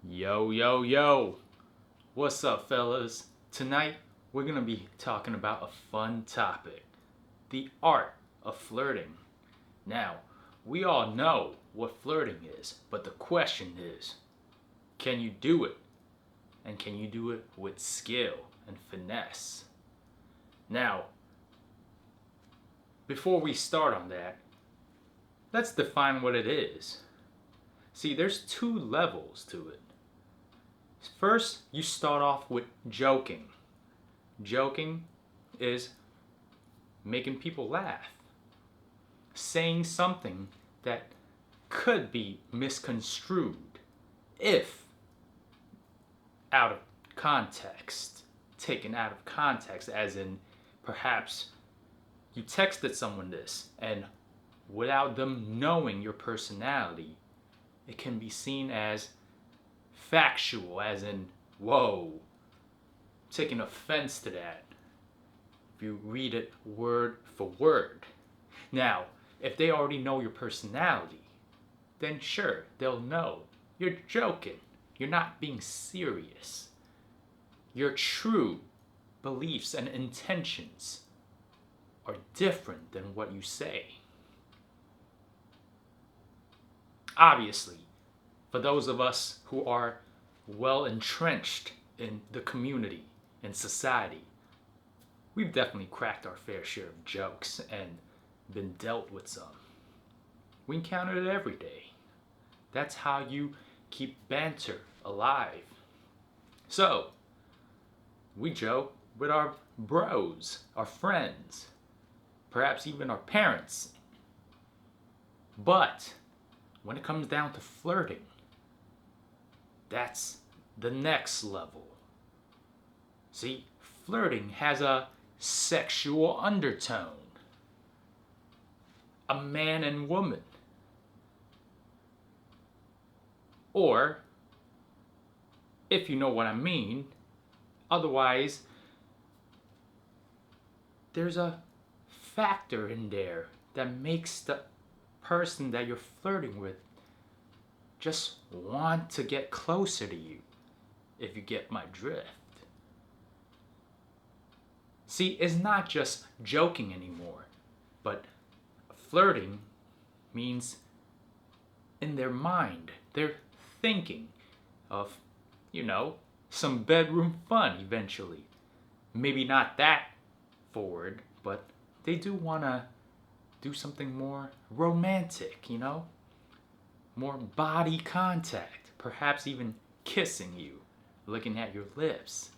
Yo, yo, yo. What's up, fellas? Tonight, we're gonna be talking about a fun topic, the art of flirting. Now, we all know what flirting is, but the question is, can you do it? And can you do it with skill and finesse? Now, before we start on that, let's define what it is. See, there's two levels to it. First, you start off with joking. Joking is making people laugh, saying something that could be misconstrued if out of context, taken out of context, as in perhaps you texted someone this and without them knowing your personality, it can be seen as factual, as in, whoa, taking offense to that if you read it word for word. Now, if they already know your personality, then sure, they'll know you're joking. You're not being serious. Your true beliefs and intentions are different than what you say. Obviously, for those of us who are well entrenched in the community and society, we've definitely cracked our fair share of jokes and been dealt with some. We encounter it every day. That's how you keep banter alive. So, we joke with our bros, our friends, perhaps even our parents. But when it comes down to flirting, that's the next level. See, flirting has a sexual undertone. A man and woman. Or, if you know what I mean, otherwise, there's a factor in there that makes the person that you're flirting with just want to get closer to you, if you get my drift. See, it's not just joking anymore, but flirting means in their mind, they're thinking of, some bedroom fun eventually. Maybe not that forward, but they do want to do something more romantic, more body contact, perhaps even kissing you, looking at your lips,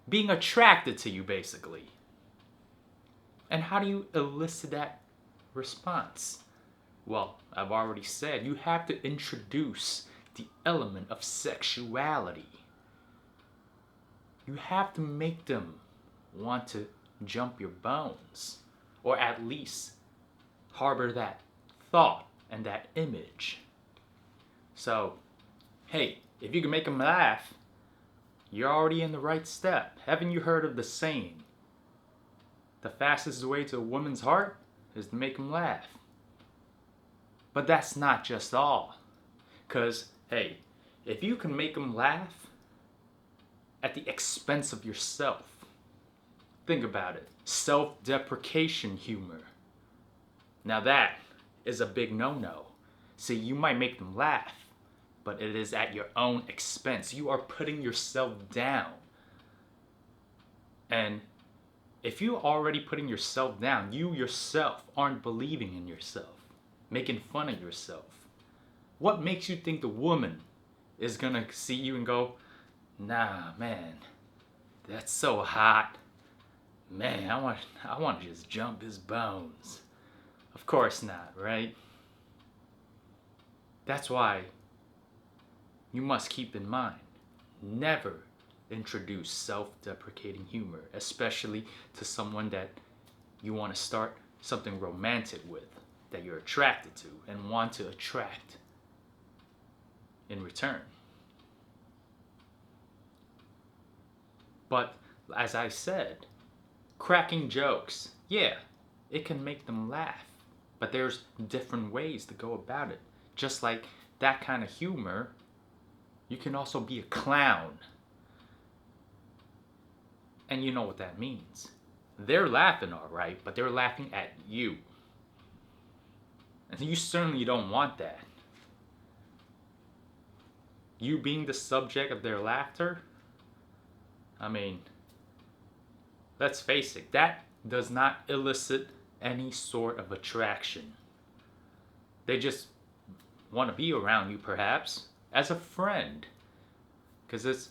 being attracted to you, basically. And how do you elicit that response? Well, I've already said you have to introduce the element of sexuality. You have to make them want to jump your bones, or at least harbor that thought and that image. So, hey, if you can make them laugh, you're already in the right step. Haven't you heard of the saying, the fastest way to a woman's heart is to make them laugh? But that's not just all. Because, hey, if you can make them laugh at the expense of yourself, think about it. Self-deprecation humor. Now that is a big no-no. See, you might make them laugh, but it is at your own expense. You are putting yourself down. And if you're already putting yourself down, you yourself aren't believing in yourself, making fun of yourself. What makes you think the woman is gonna see you and go, nah, man, that's so hot. Man, I want to just jump his bones. Of course not, right? That's why you must keep in mind, never introduce self-deprecating humor, especially to someone that you want to start something romantic with, that you're attracted to and want to attract in return. But as I said, cracking jokes, yeah, it can make them laugh, but there's different ways to go about it. Just like that kind of humor You can also be a clown. And you know what that means. They're laughing, all right, but they're laughing at you. And you certainly don't want that. You being the subject of their laughter, I mean, let's face it, that does not elicit any sort of attraction. They just want to be around you, perhaps, as a friend, because it's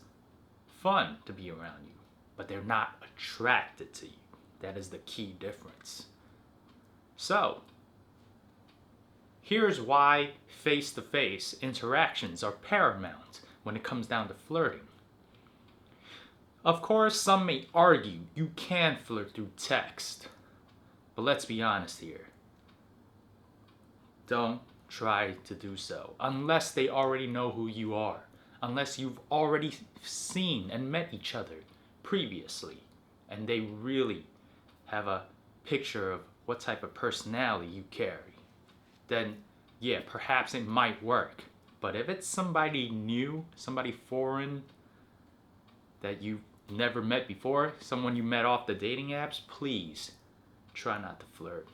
fun to be around you, but they're not attracted to you. That is the key difference. So, here's why face-to-face interactions are paramount when it comes down to flirting. Of course, some may argue you can flirt through text, but let's be honest here. Don't try to do so unless they already know who you are, unless you've already seen and met each other previously, and they really have a picture of what type of personality you carry. Then yeah, perhaps it might work. But if it's somebody new, somebody foreign that you've never met before, someone you met off the dating apps, please try not to flirt.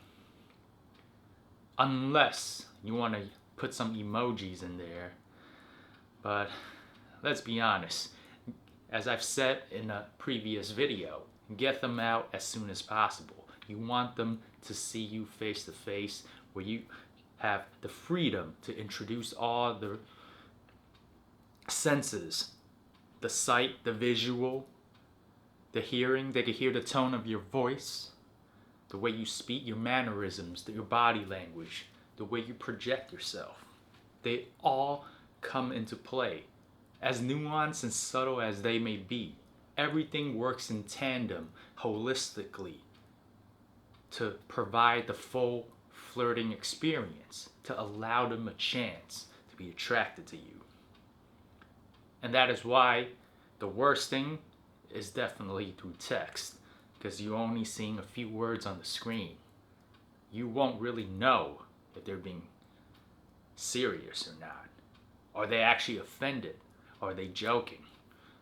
Unless you want to put some emojis in there. But let's be honest, as I've said in a previous video, get them out as soon as possible. You want them to see you face to face, where you have the freedom to introduce all the senses, the sight, the visual, the hearing. They can hear the tone of your voice, the way you speak, your mannerisms, your body language, the way you project yourself. They all come into play. As nuanced and subtle as they may be, everything works in tandem, holistically, to provide the full flirting experience, to allow them a chance to be attracted to you. And that is why the worst thing is definitely through text, because you're only seeing a few words on the screen. You won't really know if they're being serious or not. Are they actually offended? Are they joking?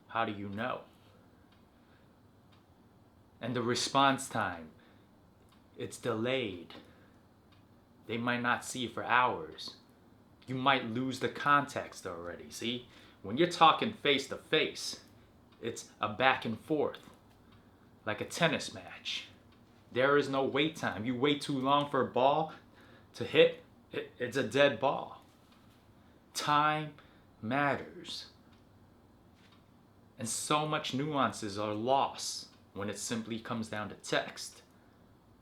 How do you know? And the response time, it's delayed. They might not see it for hours. You might lose the context already. See, when you're talking face to face, it's a back and forth, like a tennis match. There is no wait time. You wait too long for a ball to hit, it's a dead ball. Time matters. And so much nuances are lost when it simply comes down to text.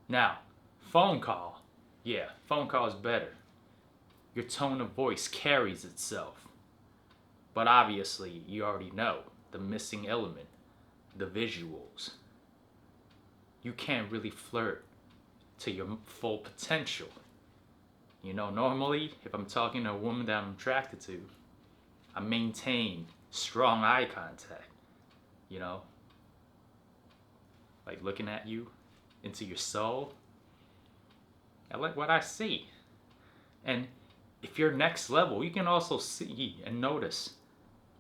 Now, phone call. Yeah, phone call is better. Your tone of voice carries itself. But obviously, you already know the missing element, the visuals. You can't really flirt to your full potential. You know, normally, if I'm talking to a woman that I'm attracted to, I maintain strong eye contact. You know, like looking at you into your soul. I like what I see. And if you're next level, you can also see and notice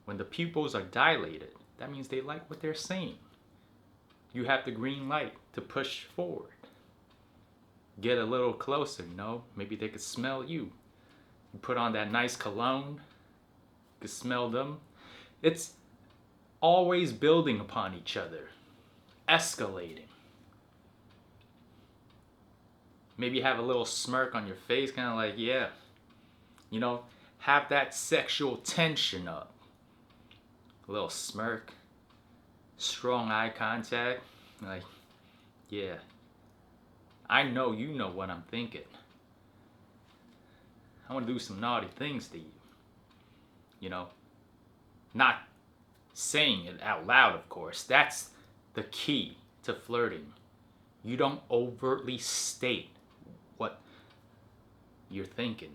when the pupils are dilated. That means they like what they're seeing. You have the green light to push forward. Get a little closer, you know. Maybe they could smell you. You put on that nice cologne. You could smell them. It's always building upon each other. Escalating. Maybe have a little smirk on your face, kind of like, yeah. You know, have that sexual tension up. A little smirk. Strong eye contact. Like, yeah. I know you know what I'm thinking. I want to do some naughty things to you. You know, not saying it out loud, of course. That's the key to flirting. You don't overtly state what you're thinking,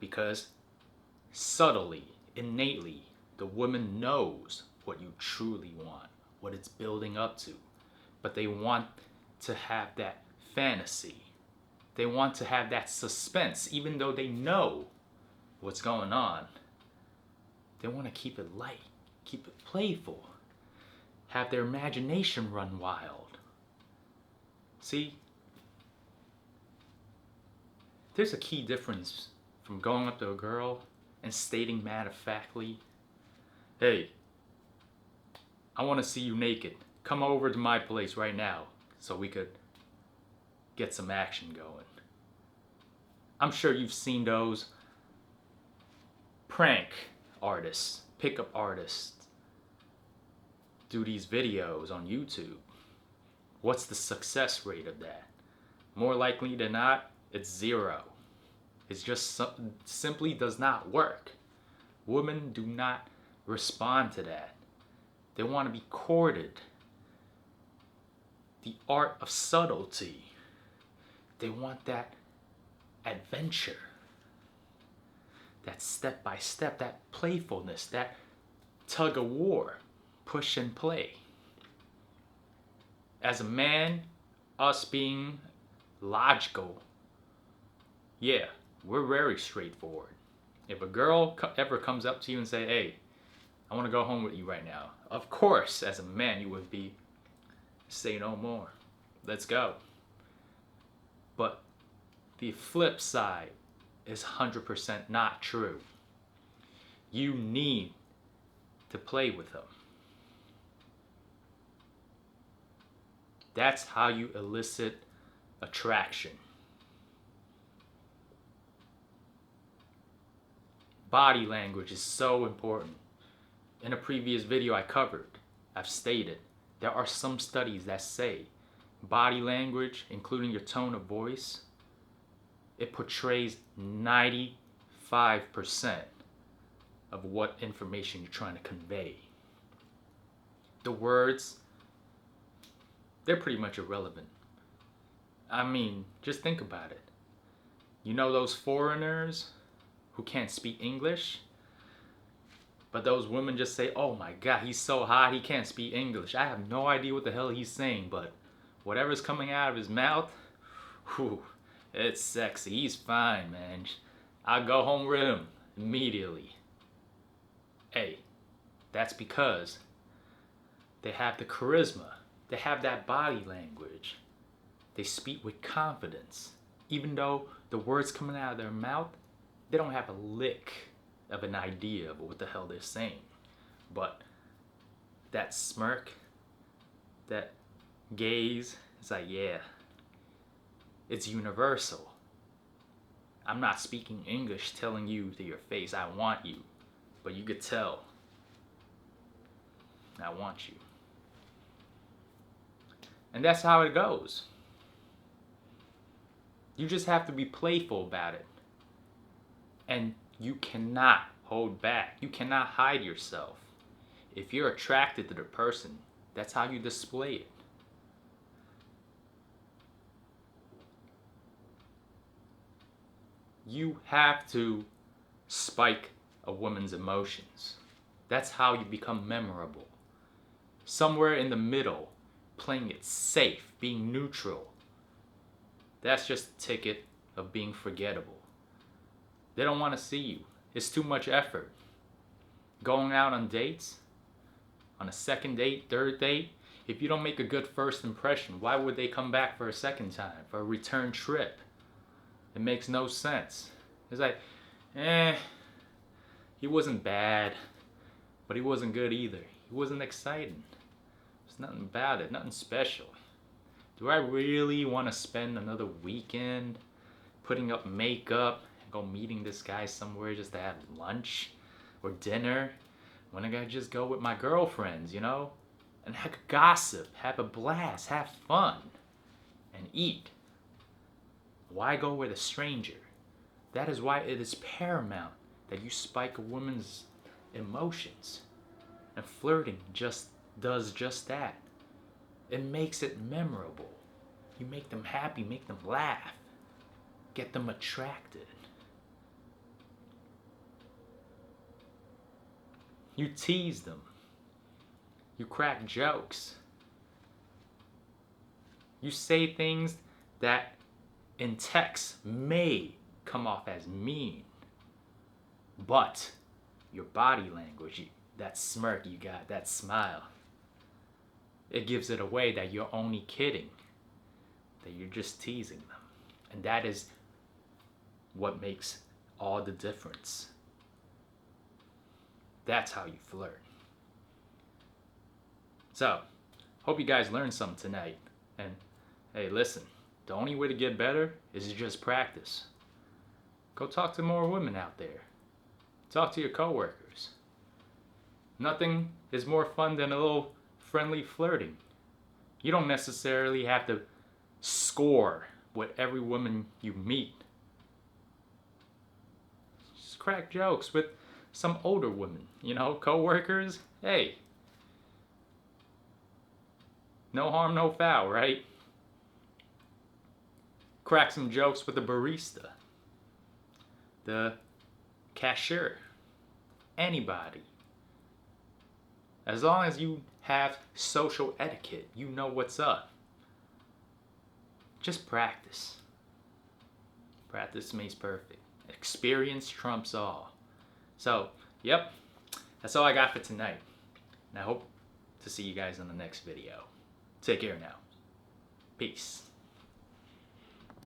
because subtly, innately, the woman knows what you truly want, what it's building up to. But they want to have that fantasy. They want to have that suspense, even though they know what's going on. They want to keep it light, keep it playful, have their imagination run wild. See, there's a key difference from going up to a girl and stating matter-of-factly, hey, I want to see you naked. Come over to my place right now so we could get some action going. I'm sure you've seen those prank artists, pickup artists, do these videos on YouTube. What's the success rate of that? More likely than not, it's zero. It's just simply does not work. Women do not respond to that. They want to be courted. The art of subtlety. They want that adventure. That step by step, that playfulness, that tug of war, push and play. As a man, us being logical, yeah, we're very straightforward. If a girl ever comes up to you and say, hey, I want to go home with you right now, of course, as a man, you would be, say no more. Let's go. But the flip side is 100% not true. You need to play with them. That's how you elicit attraction. Body language is so important. In a previous video I've stated, there are some studies that say body language, including your tone of voice, it portrays 95% of what information you're trying to convey. The words, they're pretty much irrelevant. I mean, just think about it. You know those foreigners who can't speak English? But those women just say, oh my God, he's so hot, he can't speak English. I have no idea what the hell he's saying, but whatever's coming out of his mouth, whew, it's sexy. He's fine, man. I'll go home with him immediately. Hey, that's because they have the charisma. They have that body language. They speak with confidence. Even though the words coming out of their mouth, they don't have a lick of an idea of what the hell they're saying. But that smirk, that gaze, it's like, yeah, it's universal. I'm not speaking English telling you to your face, I want you. But you could tell, I want you. And that's how it goes. You just have to be playful about it. And you cannot hold back. You cannot hide yourself. If you're attracted to the person, that's how you display it. You have to spike a woman's emotions. That's how you become memorable. Somewhere in the middle, playing it safe, being neutral. That's just a ticket of being forgettable. They don't want to see you. It's too much effort. Going out on dates, on a second date, third date, if you don't make a good first impression, why would they come back for a second time, for a return trip? It makes no sense. It's like, he wasn't bad, but he wasn't good either. He wasn't exciting. There's nothing about it, nothing special. Do I really want to spend another weekend putting up makeup and go meeting this guy somewhere just to have lunch or dinner when I gotta just go with my girlfriends, you know? And have a gossip, have a blast, have fun, and eat. Why go with a stranger? That is why it is paramount that you spike a woman's emotions. And flirting just does just that. It makes it memorable. You make them happy, make them laugh, get them attracted. You tease them. You crack jokes. You say things that in text may come off as mean, but your body language, that smirk you got, that smile. It gives it away that you're only kidding, that you're just teasing them. And that is what makes all the difference. That's how you flirt. So, hope you guys learned something tonight. And hey, listen, the only way to get better is to just practice. Go talk to more women out there. Talk to your coworkers. Nothing is more fun than a little friendly flirting. You don't necessarily have to score with every woman you meet. Just crack jokes with some older women, coworkers. Hey, no harm, no foul, right? Crack some jokes with the barista, the cashier, anybody. As long as you have social etiquette, you know what's up. Just practice. Practice makes perfect. Experience trumps all. So, yep, that's all I got for tonight. And I hope to see you guys in the next video. Take care now. Peace.